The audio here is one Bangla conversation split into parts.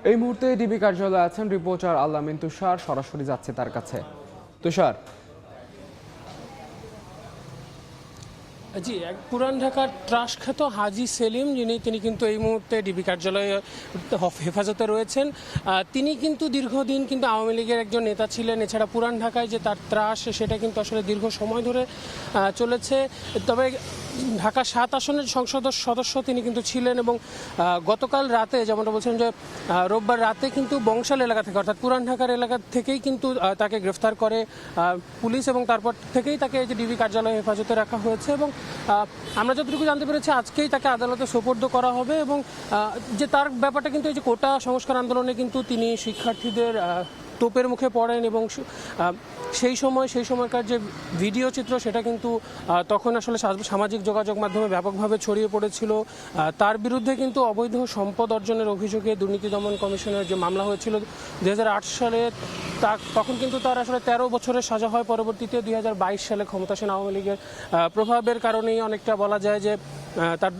এই মুহূর্তে ডিবি কার্যালয়ে আছেন রিপোর্টার আল-আমিন তুষার, সরাসরি যাচ্ছে তার কাছে। তুষার, জি, পুরান ঢাকার ত্রাসখ্যাত হাজী সেলিম তিনি কিন্তু এই মুহূর্তে ডিবি কার্যালয়ে হেফাজতে রয়েছেন। তিনি কিন্তু দীর্ঘদিন কিন্তু আওয়ামী লীগের একজন নেতা ছিলেন। এছাড়া পুরান ঢাকায় যে তার ত্রাস সেটা কিন্তু আসলে দীর্ঘ সময় ধরে চলেছে। তবে ঢাকা 7 আসনের সংসদ সদস্য তিনি কিন্তু ছিলেন এবং গতকাল রাতে যেমনটা বলছেন যে রোববার রাতে কিন্তু বংশাল এলাকা থেকে অর্থাৎ পুরান ঢাকার এলাকা থেকেই কিন্তু তাকে গ্রেফতার করে পুলিশ এবং তারপর থেকেই তাকে যে ডিবি কার্যালয়ে হেফাজতে রাখা হয়েছে এবং আমরা যতটুকু জানতে পেরেছি আজকেই তাকে আদালতে সোপর্দ করা হবে এবং যে তার ব্যাপারটা কিন্তু এই যে কোটা সংস্কার আন্দোলনে কিন্তু তিনি শিক্ষার্থীদের তোপের মুখে পড়েন এবং সেই সময়কার যে ভিডিও চিত্র সেটা কিন্তু তখন আসলে সামাজিক যোগাযোগ মাধ্যমে ব্যাপকভাবে ছড়িয়ে পড়েছিল। তার বিরুদ্ধে কিন্তু অবৈধ সম্পদ অর্জনের অভিযোগে দুর্নীতি দমন কমিশনের যে মামলা হয়েছিল 2008 সালে, তখন কিন্তু তার আসলে 13 বছরের সাজা হয়। পরবর্তীতে 2022 সালে ক্ষমতাসীন আওয়ামী লীগের প্রভাবের কারণেই অনেকটা বলা যায় যে তার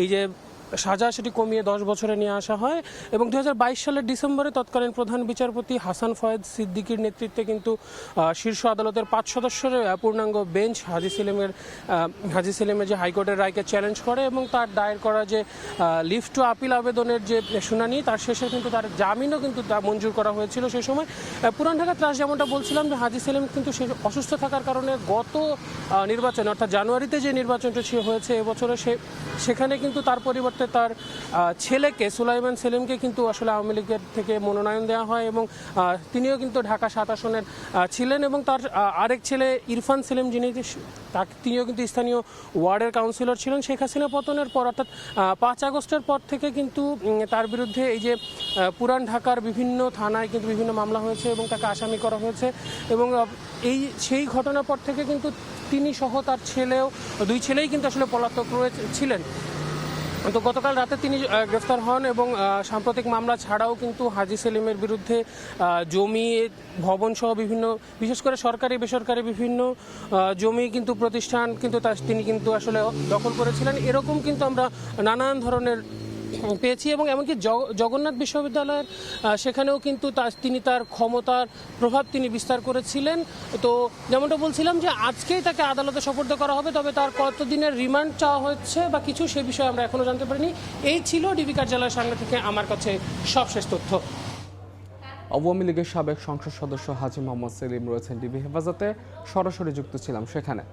এই যে সাজা সেটি কমিয়ে 10 বছরে নিয়ে আসা হয় এবং 2022 সালের ডিসেম্বরে তৎকালীন প্রধান বিচারপতি হাসান ফয়েদ সিদ্দিকীর নেতৃত্বে কিন্তু শীর্ষ আদালতের 5 সদস্যের পূর্ণাঙ্গ বেঞ্চ হাজী সেলিমের যে হাইকোর্টের রায়কে চ্যালেঞ্জ করে এবং তার দায়ের করা যে লিভ টু আপিল আবেদনের যে শুনানি তার শেষে কিন্তু তার জামিনও কিন্তু মঞ্জুর করা হয়েছিল। সেই সময় পুরান ঢাকা ত্রাস যেমনটা বলছিলাম যে হাজী সেলিম কিন্তু অসুস্থ থাকার কারণে গত নির্বাচনে অর্থাৎ জানুয়ারিতে যে নির্বাচনটা হয়েছে এবছরে সেখানে কিন্তু তার পরিবর্তে তার ছেলেকে সুলাইমান সেলিমকে কিন্তু আসলে আওয়ামী লীগের থেকে মনোনয়ন দেওয়া হয় এবং তিনিও কিন্তু ঢাকা 7 আসনের ছিলেন এবং তার আরেক ছেলে ইরফান সেলিম তিনিও কিন্তু স্থানীয় ওয়ার্ডের কাউন্সিলর ছিলেন। শেখ হাসিনা পতনের পর অর্থাৎ 5 আগস্টের পর থেকে কিন্তু তার বিরুদ্ধে এই যে পুরান ঢাকার বিভিন্ন থানায় কিন্তু বিভিন্ন মামলা হয়েছে এবং তাকে আসামি করা হয়েছে এবং সেই ঘটনার পর থেকে কিন্তু তিনি সহ তার দুই ছেলেই কিন্তু আসলে পলাতক ছিলেন। তো গতকাল রাতে তিনি গ্রেফতার হন এবং সাম্প্রতিক মামলা ছাড়াও কিন্তু হাজী সেলিমের বিরুদ্ধে জমি ভবন সহ বিভিন্ন বিশেষ করে সরকারি বেসরকারি বিভিন্ন জমি কিন্তু প্রতিষ্ঠান কিন্তু তিনি কিন্তু আসলে দখল করেছিলেন। এরকম কিন্তু আমরা নানান ধরনের পেয়েছি এবং এমনকি জগন্নাথ বিশ্ববিদ্যালয়ের সেখানেও কিন্তু তিনি তার ক্ষমতার প্রভাব তিনি বিস্তার করেছিলেন। তো যেমনটা বলছিলাম যে আজকেই তাকে আদালতে সোপর্দ করা হবে, তবে তার কতদিনের রিমান্ড চাওয়া হচ্ছে বা কিছু সে বিষয়ে আমরা এখনও জানতে পারিনি। এই ছিল ডিবি কার্যালয়ের সামনে থেকে আমার কাছে সবশেষ তথ্য। আওয়ামী লীগের সাবেক সংসদ সদস্য হাজী মোহাম্মদ সেলিম রয়েছেন ডিবি হেফাজতে, সরাসরি যুক্ত ছিলাম সেখানে।